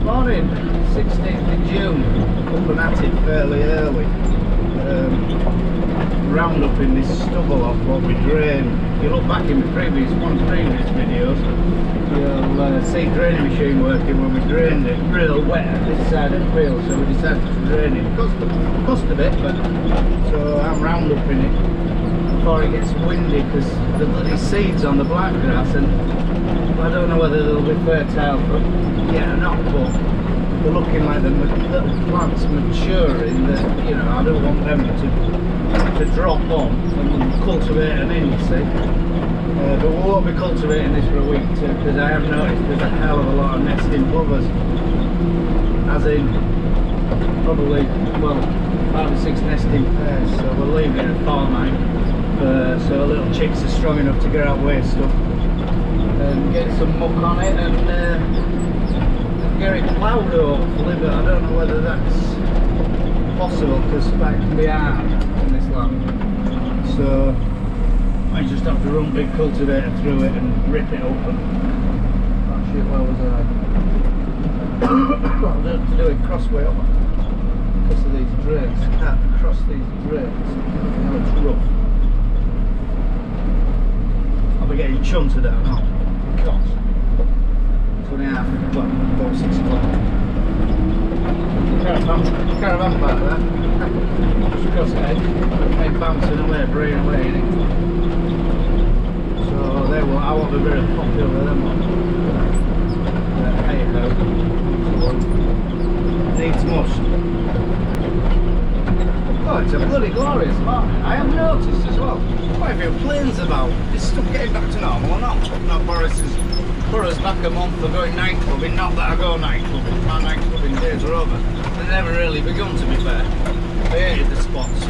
Morning, 16th of June, up and at it fairly early. Round up in this stubble off what we drained. If you look back in the previous videos, you'll see draining machine working when we drained it real wet at this side of the field, so we decided to drain it. It cost a bit, but so I'm round up in it before it gets windy, because the bloody seeds on the blackgrass, and I don't know whether they'll be fertile for yet or not, but they're looking like the little plants maturing. That, you know, I don't want them to drop on and cultivate them in, you see. But we won't be cultivating this for a week too, because I have noticed there's a hell of a lot of nesting plovers, as in probably, well, 5 or 6 nesting pairs, so we'll leave it at fortnight so little chicks are strong enough to get out waste stuff and get some muck on it and get it ploughed hopefully, but I don't know whether that's possible because that can be hard in this land. So I just have to run big cultivator through it and rip it open. Oh shit, where was I? I'll have to do it crossway up because of these drains. Can't cross these drains. Now it's rough. I'll be getting chunted out now. Because 2.5, well, about 6 o'clock. Caravan back there. Just across the edge. Made bouncing away, braying away in it. So they will, I won't be very popular with them one. Hey ho. Needs must. Oh, it's a bloody glorious morning. I have noticed as well, quite a few planes about. Is stuff getting back to normal or not? Not Boris back a month for going night clubbing. Not that I go night clubbing. My night clubbing days are over. They've never really begun, to be fair. I hated the spots.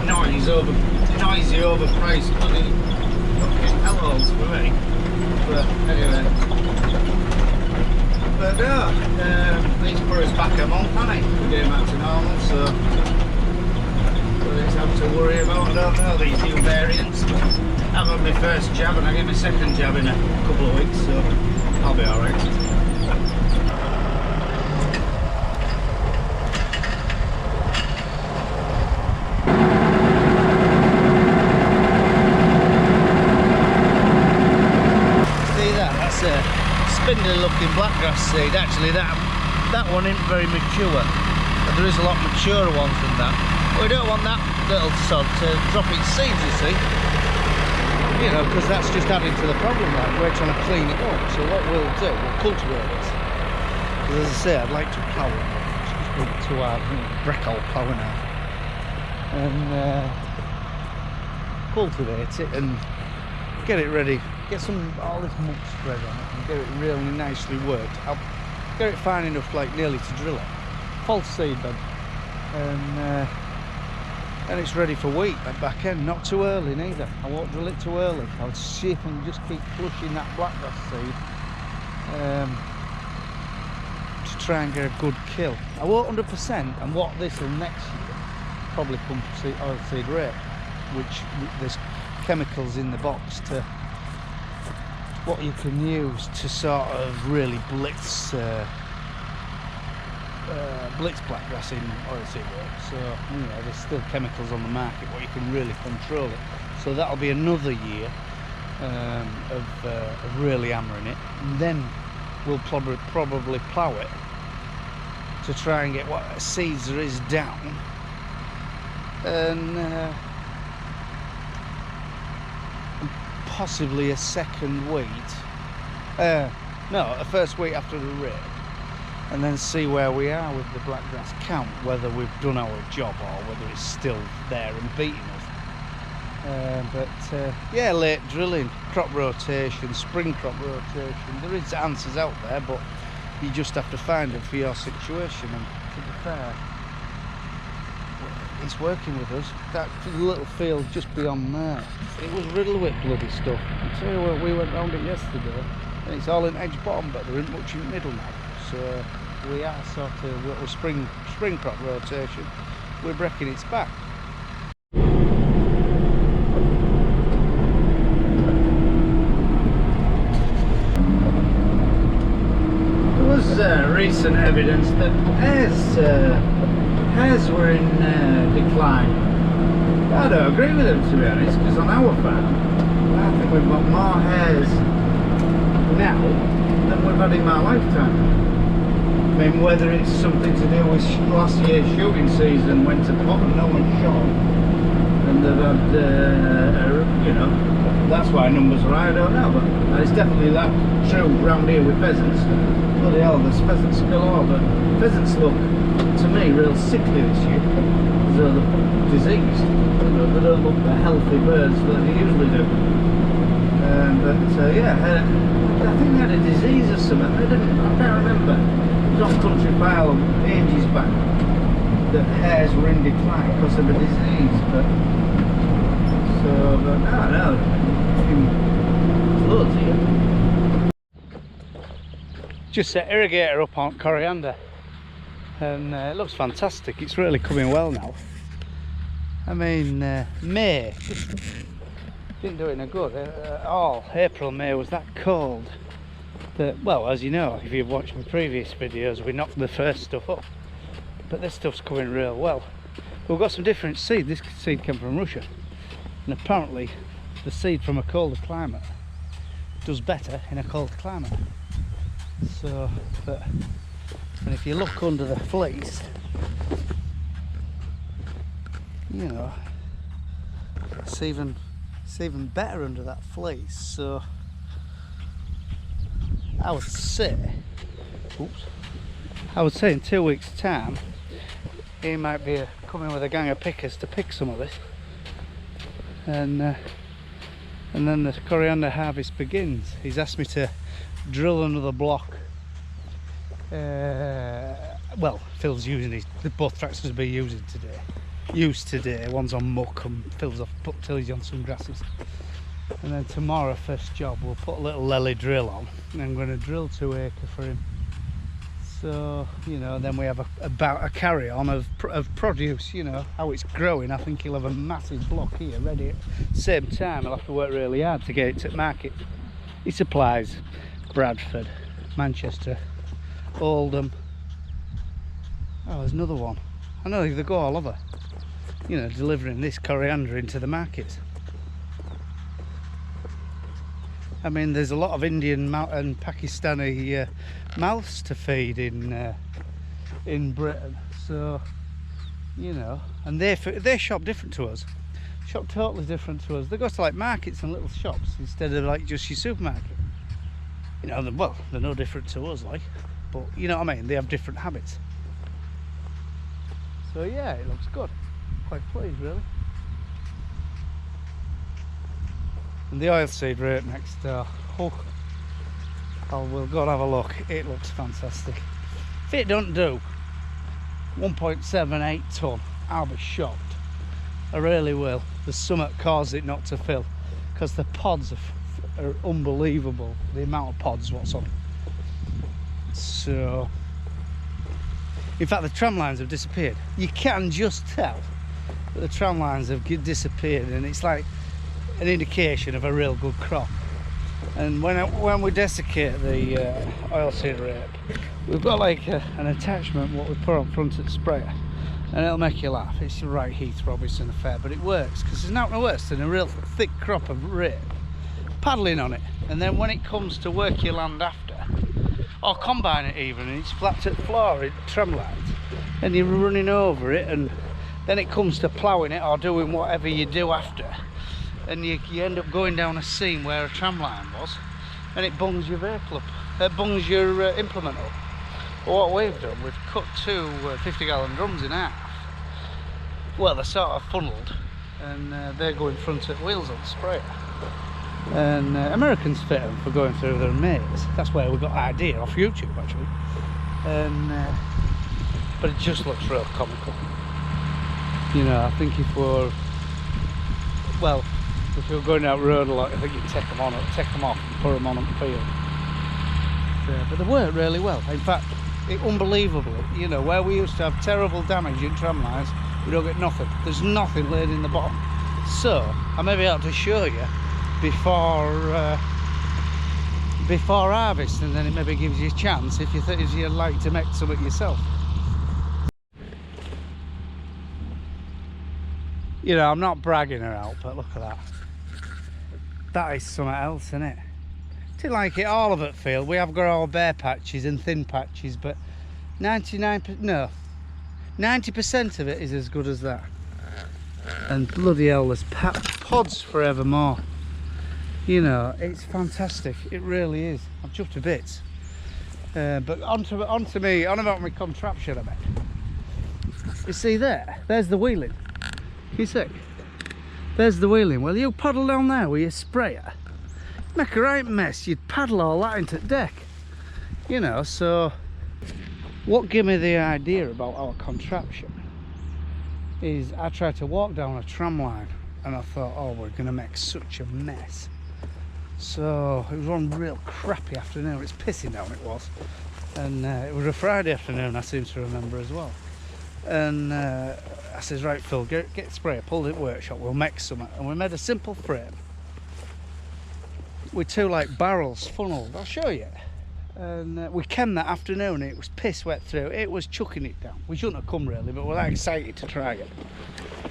Noisy, overpriced, bloody fucking hellholes for me. But anyway. But no, these Boris back a month, hasn't he? We're getting back to normal, so it's have to worry about. I don't know these new variants. I've had my first jab and I get my second jab in a couple of weeks, so I'll be alright. See that? That's a spindly looking blackgrass seed. Actually that one isn't very mature. But there is a lot maturer ones than that. We don't want that little sod to drop its seeds, you see. You know, because that's just adding to the problem. Like, we're trying to clean it up. So what we'll do, we'll cultivate it. Because as I say, I'd like to plough it. It's just going too hard, brick hole ploughing out. And cultivate it and get it ready. Get all this muck spread on it and get it really nicely worked. I'll get it fine enough, like nearly to drill it. False seed bed. And it's ready for wheat at back end. Not too early neither. I won't drill it too early. I'll see if I can just keep flushing that blackgrass seed to try and get a good kill. I won't 100%, and what this will next year probably come oilseed rape, which there's chemicals in the box to what you can use to sort of really blitz blackgrass in oilseed rape. So you know, there's still chemicals on the market where you can really control it. So that'll be another year of really hammering it, and then we'll probably plough it to try and get what seeds there is down, and possibly a second wheat. No, a first wheat after the rape. And then see where we are with the blackgrass count, whether we've done our job or whether it's still there and beating us. Yeah, late drilling, crop rotation, spring crop rotation. There is answers out there, but you just have to find them for your situation. And to be fair, it's working with us. That little field just beyond there, it was riddled with bloody stuff. I tell you what, we went round it yesterday, and it's all in edge bottom, but there isn't much in the middle now. So we are sort of little spring crop rotation. We're breaking its back. There was recent evidence that hares were in decline. I don't agree with them, to be honest, because on our farm I think we've got more hares now than we've had in my lifetime. I mean, whether it's something to do with last year's shooting season went to pot and no one shot, and they've had, you know, that's why numbers are high, I don't know, but it's definitely that true round here with pheasants. Bloody hell, there's pheasants galore, but pheasants look, to me, real sickly this year, as though they're diseased. They don't look the healthy birds that they usually do. Yeah, I think they had a disease or something. I can't remember. It was on Country File ages back that hares were in decline because of a disease. But no, loads here. Just set irrigator up on Coriander, and it looks fantastic. It's really coming well now. I mean, May didn't do it no good at all. April, May was that cold that, well, as you know, if you've watched my previous videos, we knocked the first stuff up, but this stuff's coming real well. We've got some different seed. This seed came from Russia, and apparently the seed from a colder climate does better in a cold climate. So, and if you look under the fleece, you know, it's even better under that fleece. So I would say in 2 weeks' time he might be coming with a gang of pickers to pick some of this, and then the coriander harvest begins. He's asked me to drill another block. Well, Phil's using both tractors will be used today. One's on muck and Phil's off put tillage on some grasses. And then tomorrow, first job, we'll put a little lily drill on, and I'm going to drill 2 acre for him. So, you know, then we have about a carry on of produce, you know, how it's growing. I think he'll have a massive block here ready at the same time. I'll have to work really hard to get it to market. He supplies Bradford, Manchester, Oldham. Oh, there's another one. I know they go all over, you know, delivering this coriander into the markets. I mean, there's a lot of Indian and Pakistani mouths to feed in Britain, so, you know, and they shop different to us. Shop totally different to us. They go to like markets and little shops instead of like just your supermarket. You know, well, they're no different to us, like, but you know what I mean, they have different habits. So yeah, it looks good. Quite pleased, really. And the oilseed rate next door, we'll go and have a look. It looks fantastic. If it don't do 1.78 tonne, I'll be shocked. I really will. There's something that caused it not to fill, because the pods are unbelievable, the amount of pods what's on. So, in fact, the tram lines have disappeared. You can just tell that the tram lines have disappeared, and it's like an indication of a real good crop. And when we desiccate the oilseed rape, we've got like an attachment what we put on front of the sprayer, and it'll make you laugh. It's the right Heath Robinson affair, but it works, because there's nothing worse than a real thick crop of rape paddling on it, and then when it comes to work your land after, or combine it even, and it's flat at the floor in tram lines, and you're running over it, and then it comes to ploughing it or doing whatever you do after, and you end up going down a seam where a tram line was, and it bungs your vehicle up, it bungs your implement up. But what we've done, we've cut two 50-gallon drums in half. Well, they're sort of funneled, and they're going front at wheels on the sprayer. And Americans fit them for going through their maze. That's where we got the idea off YouTube, actually. And but it just looks real comical. You know, I think if we're going down the road a lot, I think you take them off and put them on the field. But they work really well. In fact, unbelievably, you know, where we used to have terrible damage in tram lines, we don't get nothing. There's nothing laid in the bottom. So I may be able to show you before before harvest, and then it maybe gives you a chance if you'd like to make something yourself. You know, I'm not bragging her out, but look at that. That is something else, isn't it? To like it all of it field, we have got our bare patches and thin patches, but 90% of it is as good as that. And bloody hell, there's pods forevermore. You know, it's fantastic. It really is. I'm chuffed to bits. But onto me, on about my contraption a bit. You see there's the wheeling. You see? There's the wheeling. Well, you paddle down there with your sprayer, make a right mess. You'd paddle all that into the deck. You know, so what gave me the idea about our contraption is I tried to walk down a tram line and I thought, oh, we're going to make such a mess. So it was one real crappy afternoon. It's pissing down, it was. And it was a Friday afternoon, I seem to remember as well. And I says, right, Phil, get spray, pulled it workshop, we'll make something. And we made a simple frame with two like barrels funneled. I'll show you. And we came that afternoon, it was piss wet through. It was chucking it down. We shouldn't have come really, but we're that excited to try it.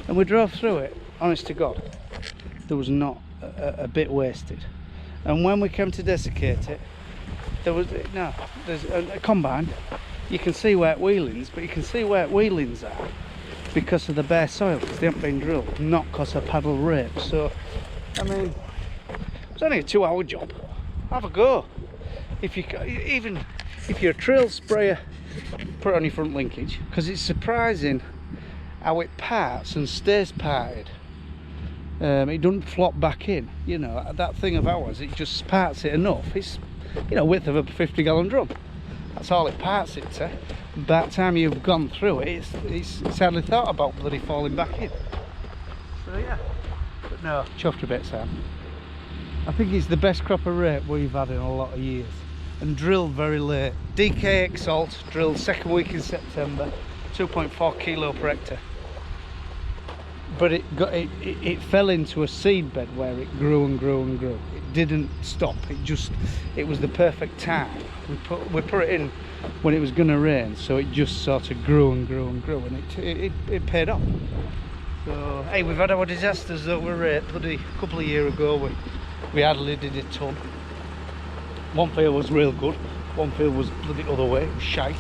And we drove through it, honest to God, there was not a bit wasted. And when we came to desiccate it, there's a combine. You can see where wheelings, but you can see where wheelings are because of the bare soil, because they haven't been drilled, not because of paddle rape. So, I mean, it's only a 2-hour job. Have a go. Even if you're a trail sprayer, put it on your front linkage, because it's surprising how it parts and stays parted. It doesn't flop back in. You know, that thing of ours, it just parts it enough. It's, you know, width of a 50-gallon drum. That's all it parts it to. By the time you've gone through it, it's sadly thought about bloody falling back in. So yeah, but no, chuffed a bit, Sam. I think it's the best crop of rape we've had in a lot of years, and drilled very late. DK salt drilled second week in September, 2.4 kilo per hectare. But it fell into a seed bed where it grew and grew and grew. It didn't stop. It was the perfect time. We put it in when it was going to rain, so it just sort of grew and grew and grew, and it paid off. So hey, we've had our disasters over rape. Bloody a couple of years ago, we hardly did a ton. One field was real good. One field was bloody other way. It was shite.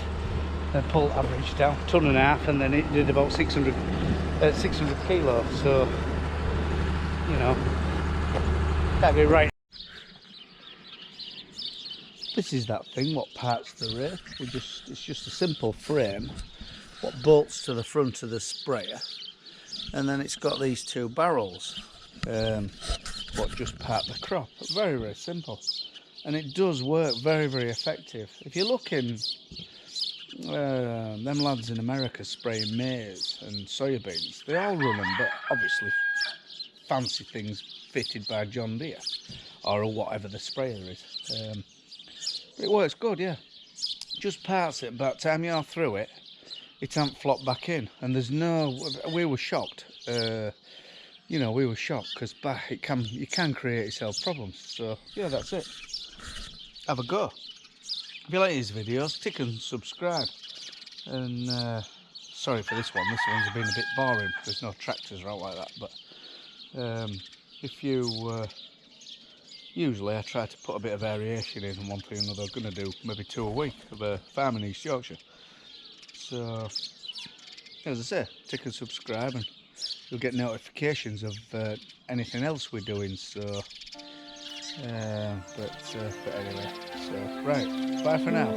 Pulled average down, 1.5 tons, and then it did about 600 kilos. So, you know, that'd be right. This is that thing what parts the rape. It's just a simple frame what bolts to the front of the sprayer, and then it's got these two barrels what just part the crop. Very, very simple, and it does work very, very effective. If you're looking, them lads in America spraying maize and soybeans, they all run them, but obviously fancy things fitted by John Deere or whatever the sprayer is. It works good, yeah. Just parts it, by the time you're through it, it can't flop back in. And there's no, we were shocked. You know, we were shocked because you can create yourself problems. So yeah, that's it. Have a go. If you like these videos, tick and subscribe. And sorry for this one. This one's been a bit boring. There's no tractors out like that. But if you usually I try to put a bit of variation in, and one thing or another. I'm going to do maybe 2 a week of a farm in East Yorkshire. So as I say, tick and subscribe, and you'll get notifications of anything else we're doing. So but anyway, so right, bye for now.